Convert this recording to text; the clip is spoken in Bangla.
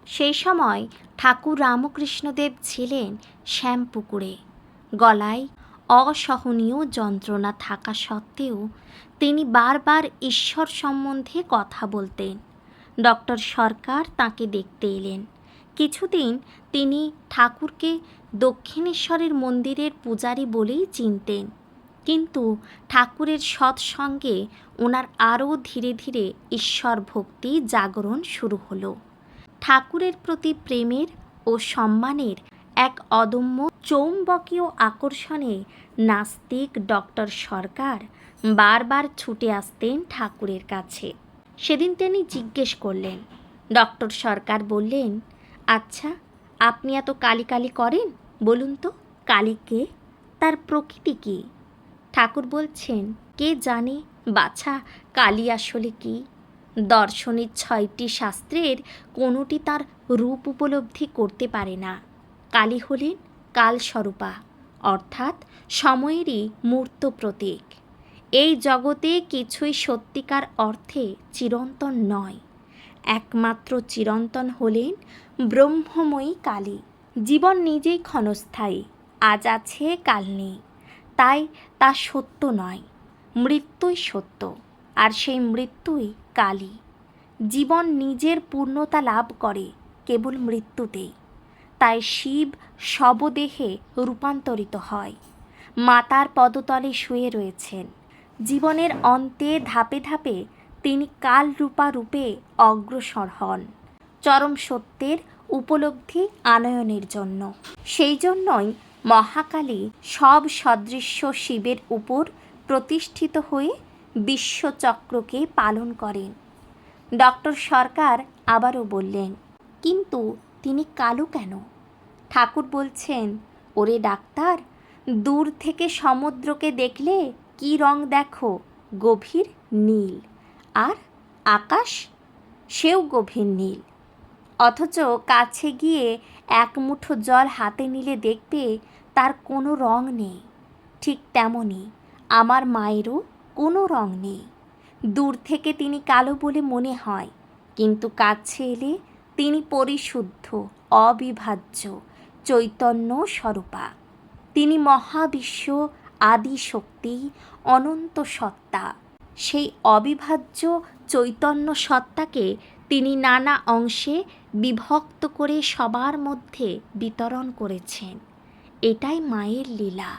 সেই সময় ঠাকুর রামকৃষ্ণদেব ছিলেন শ্যামপুকুরে। গলায় অসহনীয় যন্ত্রণা থাকা সত্ত্বেও তিনি বারবার ঈশ্বর সম্বন্ধে কথা বলতেন। ডক্টর সরকার তাকে দেখতে এলেন। কিছুদিন তিনি ঠাকুরকে দক্ষিণেশ্বরের মন্দিরের পূজারী বলেই চিনতেন, কিন্তু ঠাকুরের সৎসঙ্গে ওনার আরও ধীরে ধীরে ঈশ্বর ভক্তি জাগরণ শুরু হলো। ঠাকুরের প্রতি প্রেমের ও সম্মানের এক অদম্য চৌম্বকীয় আকর্ষণে নাস্তিক ডক্টর সরকার বারবার ছুটে আসতেন ঠাকুরের কাছে। সেদিন তিনি জিজ্ঞেস করলেন। ডক্টর সরকার বললেন, আচ্ছা, আপনি এত কালি কালি করেন, বলুন তো কালি কে, তার প্রকৃতি কী? ঠাকুর বলছেন, কে জানে বাছা কালি আসলে কী? দর্শনের 6টি শাস্ত্রের কোনোটি তার রূপ উপলব্ধি করতে পারে না। কালী হলেন কালস্বরূপা, অর্থাৎ সময়েরই মূর্ত প্রতীক। এই জগতে কিছুই সত্যিকার অর্থে চিরন্তন নয়। একমাত্র চিরন্তন হলেন ব্রহ্মময়ী কালী। জীবন নিজেই ক্ষণস্থায়ী, আজ আছে কাল নেই, তাই তা সত্য নয়। মৃত্যুই সত্য, আর সেই মৃত্যুই কালী। জীবন নিজের পূর্ণতা লাভ করে কেবল মৃত্যুতেই। তাই শিব শবদেহে রূপান্তরিত হয়। মাতার পদতলে শুয়ে রয়েছেন। জীবনের অন্তে ধাপে ধাপে তিনি কালরূপা রূপে অগ্রসর হন, চরম সত্যের উপলব্ধি আনয়নের জন্য। সেই জন্যই মহাকালী সব সদৃশ্য শিবের উপর প্রতিষ্ঠিত হয়ে বিশ্বচক্রকে পালন করেন। ডক্টর সরকার আবারও বললেন, কিন্তু তিনি কালো কেন? ঠাকুর বলছেন, ওরে ডাক্তার, দূর থেকে সমুদ্রকে দেখলে কি রং দেখো? গভীর নীল। আর আকাশ, সেও গভীর নীল। অথচ কাছে গিয়ে এক মুঠো জল হাতে নিলে দেখবে তার কোনো রং নেই। ঠিক তেমনই আমার মায়েরও কোনো রং নেই। দূর থেকে তিনি কালো বলে মনে হয়, কিন্তু কাছে এলে তিনি পরিশুদ্ধ, অবিভাজ্য চৈতন্য স্বরূপা। তিনি মহাবিশ্ব, আদি শক্তি, অনন্ত সত্তা। সেই অবিভাজ্য চৈতন্য সত্তাকে তিনি নানা অংশে বিভক্ত করে সবার মধ্যে বিতরণ করেছেন। এটাই মায়ের লীলা।